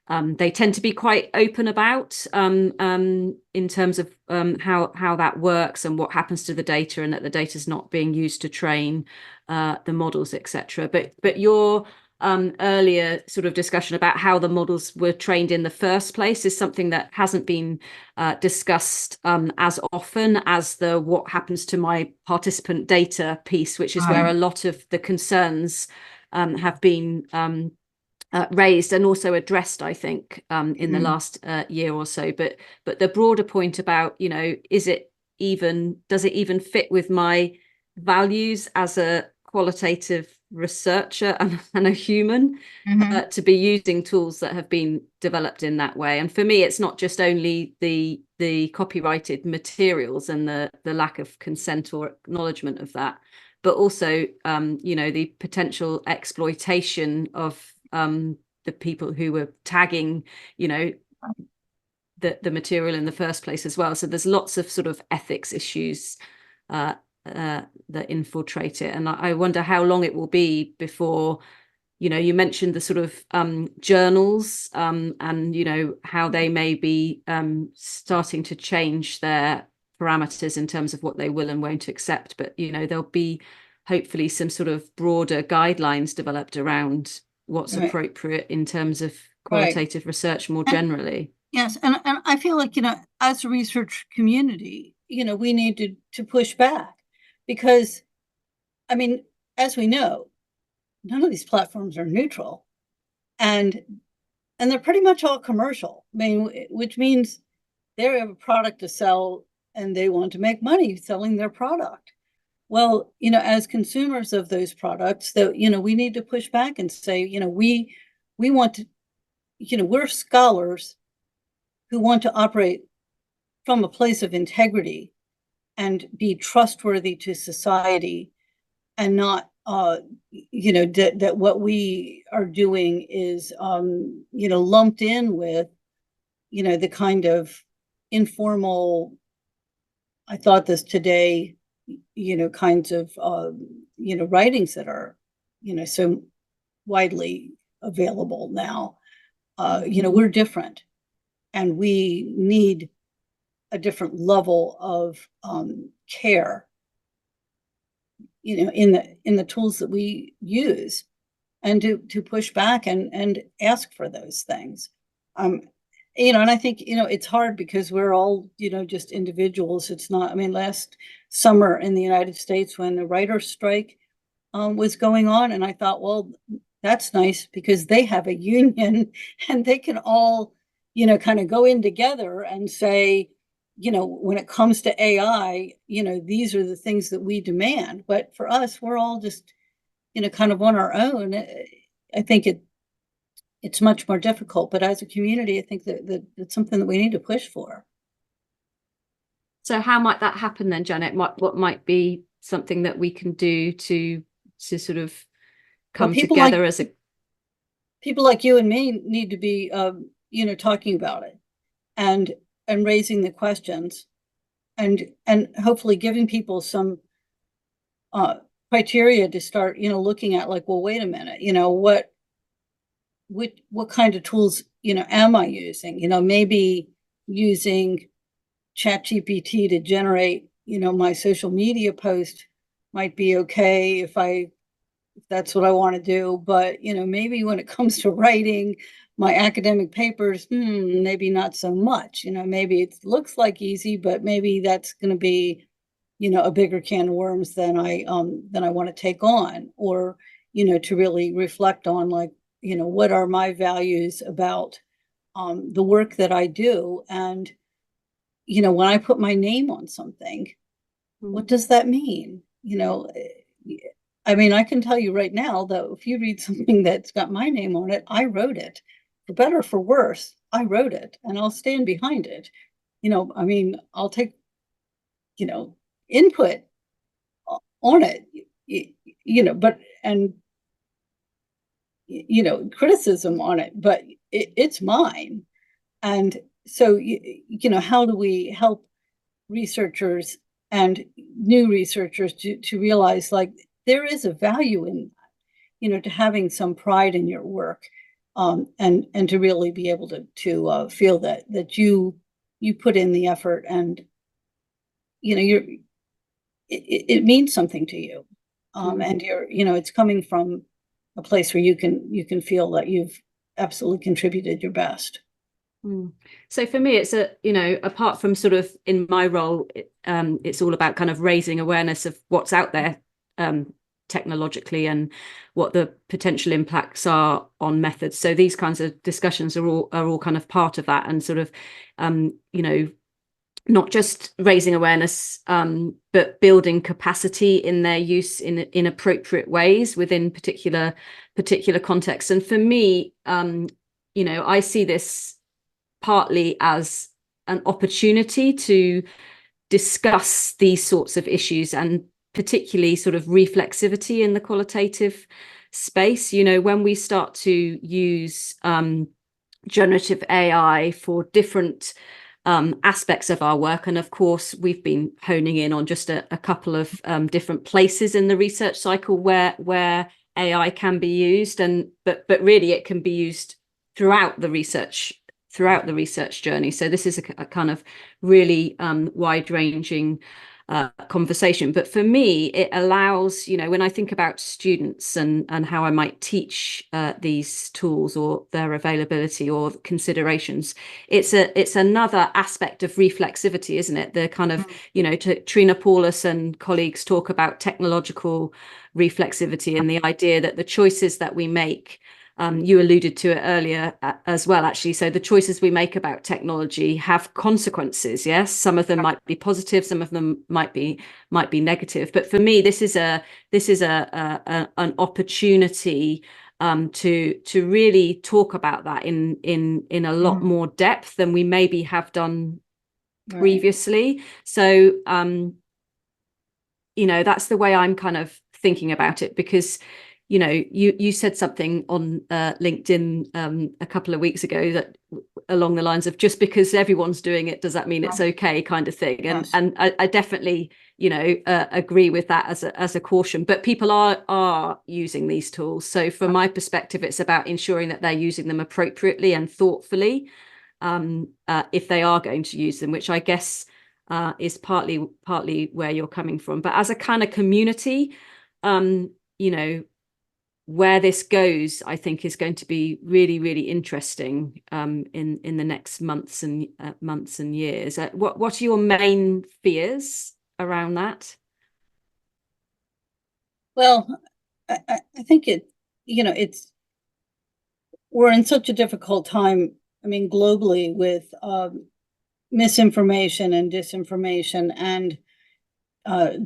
they tend to be quite open about in terms of how that works and what happens to the data, and that the data is not being used to train the models, etc. But your earlier sort of discussion about how the models were trained in the first place is something that hasn't been discussed as often as the what happens to my participant data piece, which is where a lot of the concerns have been raised and also addressed, I think, in the last year or so. But the broader point about, does it even fit with my values as a qualitative researcher and a human to be using tools that have been developed in that way. And for me, it's not just only the copyrighted materials and the lack of consent or acknowledgement of that, but also the potential exploitation of the people who were tagging the material in the first place as well. So there's lots of sort of ethics issues that infiltrate it, and I wonder how long it will be before you mentioned the sort of journals and how they may be starting to change their parameters in terms of what they will and won't accept, but there'll be hopefully some sort of broader guidelines developed around what's appropriate in terms of qualitative research more generally.
Yes, and I feel like, as a research community, we need to push back, because, I mean, as we know, none of these platforms are neutral, and they're pretty much all commercial. I mean, which means they have a product to sell and they want to make money selling their product. Well, as consumers of those products, that we need to push back and say, we want to, we're scholars who want to operate from a place of integrity and be trustworthy to society, and not that what we are doing is lumped in with the kind of informal, I thought this today, kinds of writings that are so widely available now. We're different, and we need a different level of care, in the tools that we use, and to push back and ask for those things. And I think, it's hard because we're all, just individuals. It's not, I mean, last summer in the United States, when the writer's strike was going on, and I thought, well, that's nice because they have a union and they can all, kind of go in together and say, when it comes to AI, these are the things that we demand. But for us, we're all just, kind of on our own. I think it's much more difficult. But as a community, I think that it's something that we need to push for.
So how might that happen then, Janet? What might be something that we can do to sort of come together as a...
People like you and me need to be, talking about it and raising the questions, and hopefully giving people some criteria to start, looking at, like, well, wait a minute, what kind of tools, am I using? Maybe using ChatGPT to generate, my social media post might be okay if that's what I want to do. But, maybe when it comes to writing my academic papers, maybe not so much. Maybe it looks like easy, but maybe that's going to be, a bigger can of worms than I want to take on, or, to really reflect on, like, what are my values about the work that I do. And, when I put my name on something, what does that mean? I mean, I can tell you right now that if you read something that's got my name on it, I wrote it. For better or for worse, I wrote it, and I'll stand behind it. I mean, I'll take, input on it, but, and, criticism on it, but it's mine. And so, how do we help researchers and new researchers to realize, like, there is a value in that, to having some pride in your work, and to really be able to feel that you put in the effort, and it means something to you, and it's coming from a place where you can feel that you've absolutely contributed your best.
So for me, it's apart from sort of in my role, it's all about kind of raising awareness of what's out there technologically and what the potential impacts are on methods. So these kinds of discussions are all kind of part of that, and sort of not just raising awareness, but building capacity in their use in appropriate ways within particular contexts. And for me, I see this partly as an opportunity to discuss these sorts of issues, and particularly sort of reflexivity in the qualitative space. When we start to use generative AI for different aspects of our work, and of course we've been honing in on just a couple of different places in the research cycle where AI can be used, but really it can be used throughout the research journey. So this is a kind of really wide-ranging conversation. But for me, it allows, when I think about students and how I might teach these tools or their availability or considerations, it's another aspect of reflexivity, isn't it? The kind of, Trina Paulus and colleagues talk about technological reflexivity, and the idea that the choices that we make, you alluded to it earlier as well, actually. So the choices we make about technology have consequences. Yes, some of them might be positive, some of them might be negative. But for me, this is an opportunity to really talk about that in a lot more depth than we maybe have done previously. So that's the way I'm kind of thinking about it, because you said something on LinkedIn a couple of weeks ago that along the lines of, just because everyone's doing it, does that mean it's okay, kind of thing. And I definitely agree with that as a caution. But people are using these tools. So from my perspective, it's about ensuring that they're using them appropriately and thoughtfully, if they are going to use them, which I guess is partly where you're coming from. But as a kind of community, where this goes, I think, is going to be really, really interesting in the next months and years. What are your main fears around that?
Well, I think we're in such a difficult time. I mean, globally, with misinformation and disinformation, and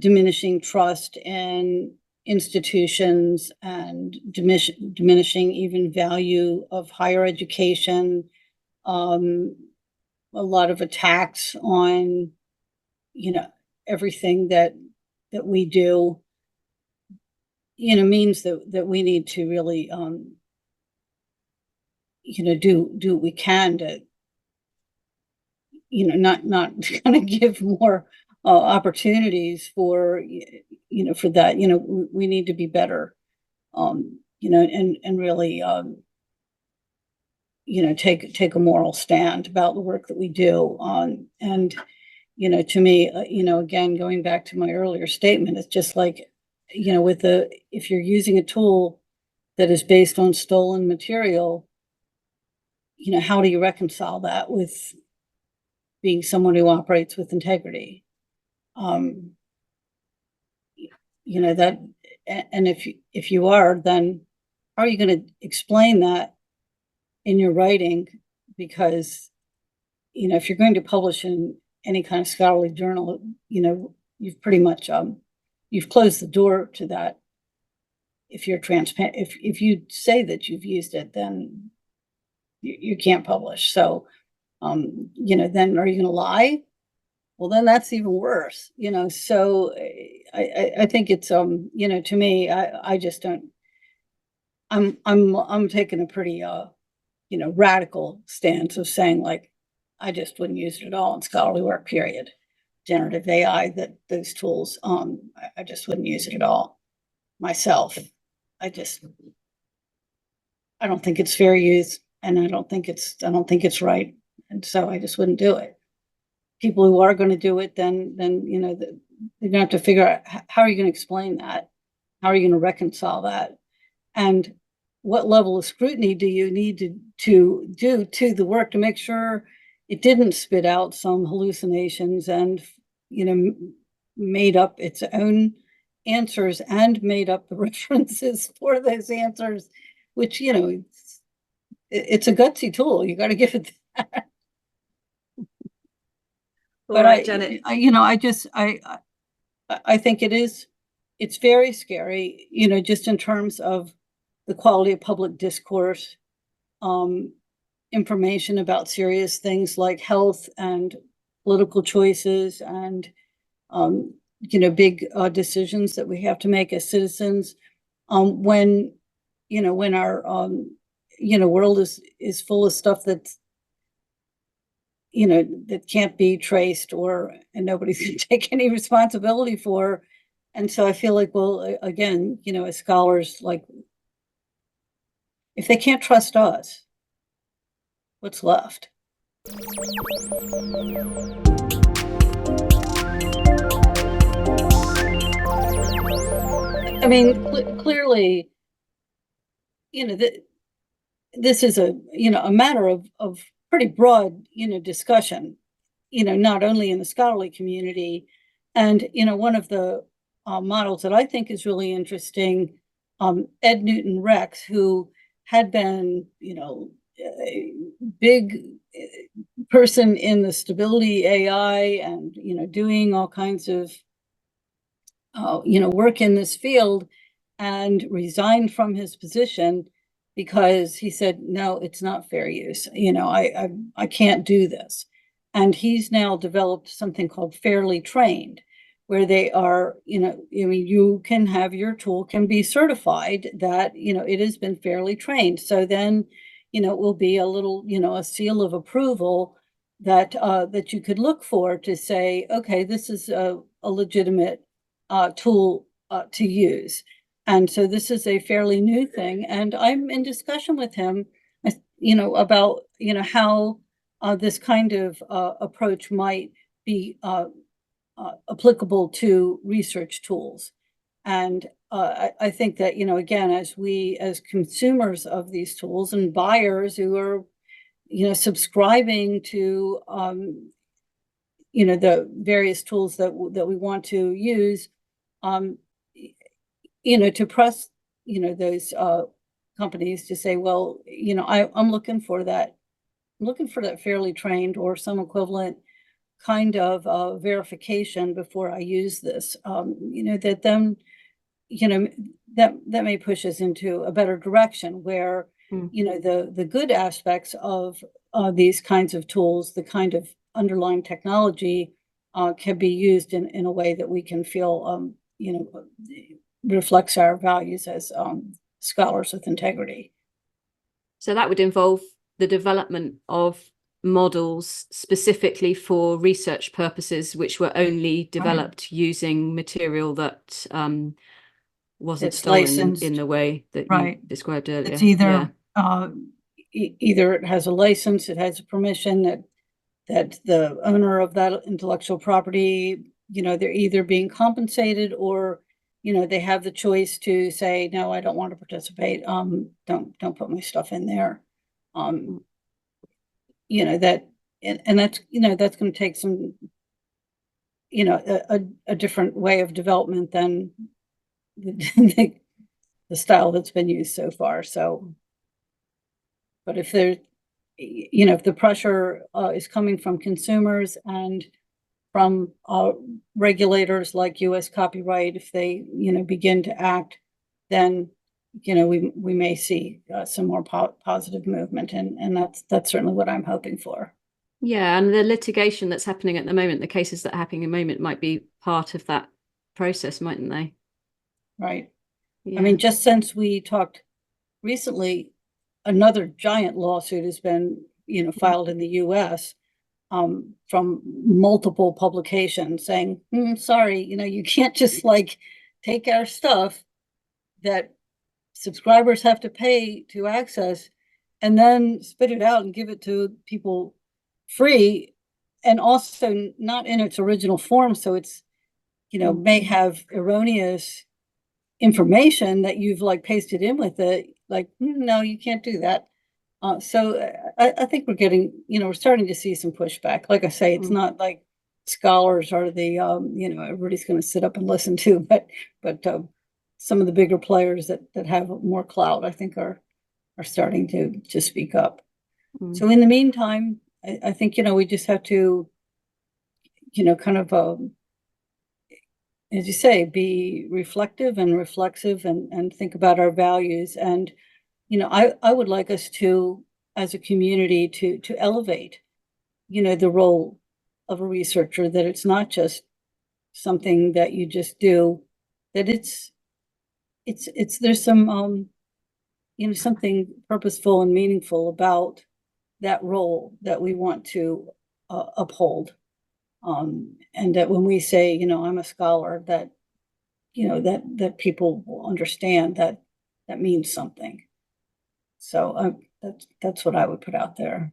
diminishing trust in institutions, and diminishing even value of higher education, a lot of attacks on everything that we do, means that we need to really do what we can to not kind of give more opportunities for for that. We need to be better, and really take a moral stand about the work that we do. And to me, again, going back to my earlier statement, it's just like, if you're using a tool that is based on stolen material, how do you reconcile that with being someone who operates with integrity? That, and if you are, then how are you going to explain that in your writing? Because if you're going to publish in any kind of scholarly journal, you've pretty much you've closed the door to that. If you're transparent, if you say that you've used it, then you can't publish. So then are you going to lie? Well, then that's even worse. So I think it's to me, I just don't. I'm taking a pretty radical stance of saying, like, I just wouldn't use it at all in scholarly work, period. Generative AI, those tools, I just wouldn't use it at all myself. I don't think it's fair use, and I don't think it's right. And so I just wouldn't do it. People who are going to do it, then they're going to have to figure out, how are you going to explain that? How are you going to reconcile that? And what level of scrutiny do you need to do to the work to make sure it didn't spit out some hallucinations and made up its own answers and made up the references for those answers, which it's a gutsy tool. You got to give it that.
All
But
right, Janet.
I think it's very scary, just in terms of the quality of public discourse, information about serious things like health and political choices and, big decisions that we have to make as citizens, when our, world is full of stuff that can't be traced and nobody's going to take any responsibility for. And so I feel like, well, again, as scholars, like, if they can't trust us, what's left? I mean, clearly, this is a matter of pretty broad, discussion, not only in the scholarly community. And, one of the models that I think is really interesting, Ed Newton Rex, who had been, a big person in the stability AI and, doing all kinds of, work in this field, and resigned from his position because he said, no, it's not fair use. I can't do this. And he's now developed something called Fairly Trained, where they are, you can have your tool can be certified that, it has been fairly trained. So then, it will be a little, a seal of approval that you could look for to say, okay, this is a legitimate tool to use. And so this is a fairly new thing. And I'm in discussion with him, about, how this kind of approach might be applicable to research tools. And I think that, again, as consumers of these tools and buyers who are, subscribing to, the various tools that we want to use, to press, those companies to say, well, I'm looking for that. I'm looking for that Fairly Trained or some equivalent kind of verification before I use this. That then, that may push us into a better direction where, the good aspects of these kinds of tools, the kind of underlying technology, can be used in a way that we can feel, reflects our values as scholars with integrity.
So that would involve the development of models specifically for research purposes, which were only developed using material that wasn't
It's
stolen
licensed.
in the way that you described earlier.
It's either either it has a license, it has a permission that the owner of that intellectual property, they're either being compensated or, they have the choice to say, no, I don't want to participate. Don't put my stuff in there. That, and that's, that's going to take some, a different way of development than the style that's been used so far. So, but if there's, if the pressure is coming from consumers and from regulators like U.S. copyright, if they, begin to act, then, we may see some more positive movement, and that's certainly what I'm hoping for.
Yeah, and the litigation that's happening at the moment, the cases that are happening at the moment might be part of that process, mightn't they?
Right.
Yeah.
I mean, just since we talked recently, another giant lawsuit has been, filed in the U.S. From multiple publications saying, sorry, you can't just like take our stuff that subscribers have to pay to access and then spit it out and give it to people free, and also not in its original form. So it's, may have erroneous information that you've like pasted in with it. Like, no, you can't do that. So I think we're getting, we're starting to see some pushback. Like I say, it's not like scholars are the, everybody's going to sit up and listen to, but some of the bigger players that have more clout, I think are starting to speak up. So in the meantime, I think, we just have to, kind of, as you say, be reflective and reflexive and think about our values. And, I would like us to, as a community, to elevate, the role of a researcher, that it's not just something that you just do, that there's some, something purposeful and meaningful about that role that we want to uphold. And that when we say, I'm a scholar, that, that people will understand that that means something. So that's what I would put out there.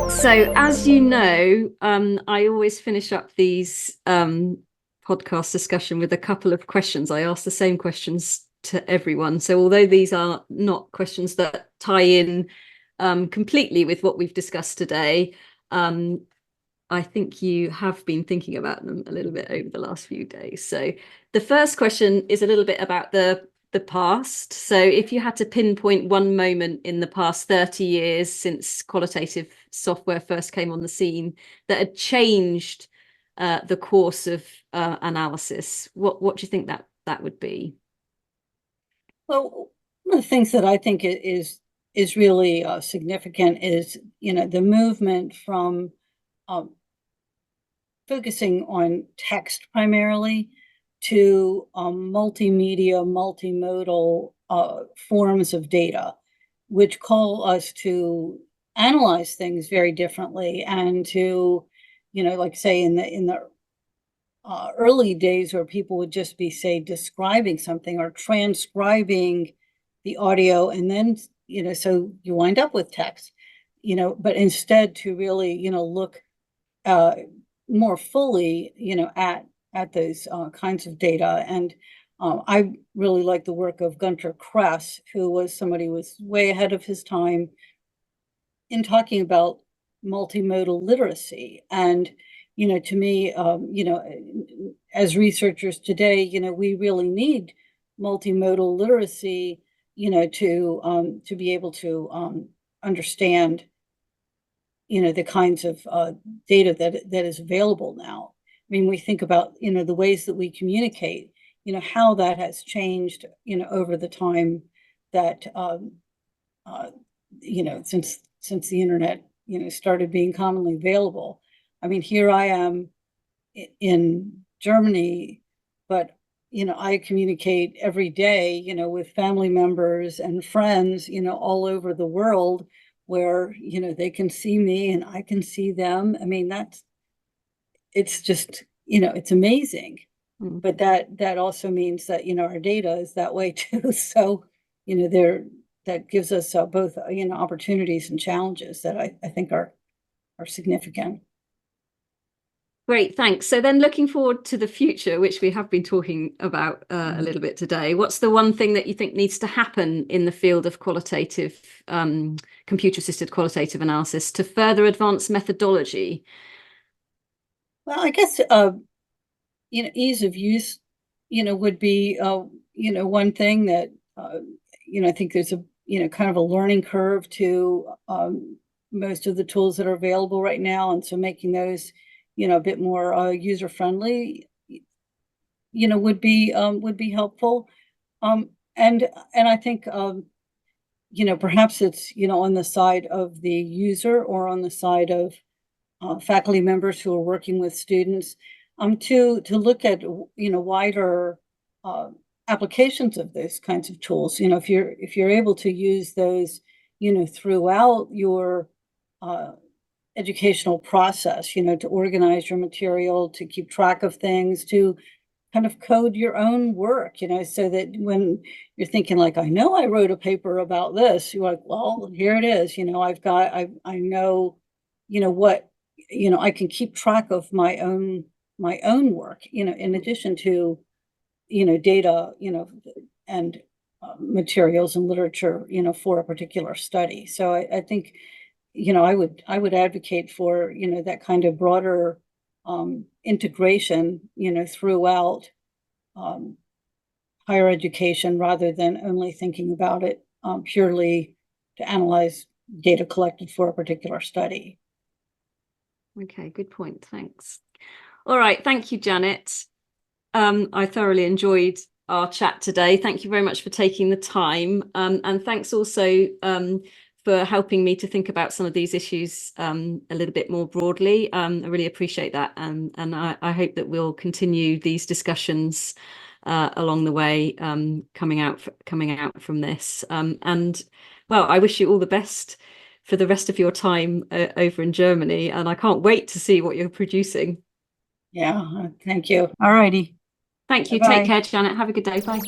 So, as you know, I always finish up these podcast discussion with a couple of questions. I ask the same questions to everyone. So, although these are not questions that tie in completely with what we've discussed today, I think you have been thinking about them a little bit over the last few days. So, the first question is a little bit about the past. So if you had to pinpoint one moment in the past 30 years since qualitative software first came on the scene that had changed the course of analysis, what do you think that would be?
Well, one of the things that I think is really significant is, the movement from focusing on text primarily to multimedia, multimodal forms of data, which call us to analyze things very differently, and to, like say in the early days where people would just be, say, describing something or transcribing the audio, and then, so you wind up with text, but instead to really, look more fully, at those kinds of data. And I really like the work of Gunter Kress, who was somebody who was way ahead of his time in talking about multimodal literacy. And, to me, as researchers today, we really need multimodal literacy, to be able to understand, the kinds of data that is available now. I mean, we think about, the ways that we communicate, how that has changed, over the time that, since the internet, started being commonly available. I mean, here I am in Germany, but, I communicate every day, with family members and friends, all over the world, where, they can see me and I can see them. I mean, it's just, it's amazing. But that also means that, our data is that way too. So, that gives us both, opportunities and challenges that I think are significant.
Great, thanks. So then looking forward to the future, which we have been talking about a little bit today, what's the one thing that you think needs to happen in the field of qualitative, computer-assisted qualitative analysis to further advance methodology?
Well, I guess, ease of use, would be, one thing that, I think there's a, kind of a learning curve to most of the tools that are available right now. And so making those, a bit more user friendly, would be helpful. And I think, perhaps it's, on the side of the user or on the side of faculty members who are working with students, to look at, wider applications of those kinds of tools. If you're able to use those, throughout your educational process, to organize your material, to keep track of things, to kind of code your own work, so that when you're thinking like, I know I wrote a paper about this, you're like, well, here it is, I know, what, I can keep track of my own work, in addition to, data, and materials and literature, for a particular study. So I think, I would advocate for, that kind of broader integration, throughout higher education, rather than only thinking about it purely, to analyze data collected for a particular study.
Okay, good point. Thanks. All right. Thank you, Janet. I thoroughly enjoyed our chat today. Thank you very much for taking the time. And thanks also for helping me to think about some of these issues a little bit more broadly. I really appreciate that. And I hope that we'll continue these discussions along the way coming out from this. And well, I wish you all the best for the rest of your time over in Germany. And I can't wait to see what you're producing.
Yeah, thank you. All righty.
Thank you.
Bye-bye.
Take care, Janet. Have a good day. Bye.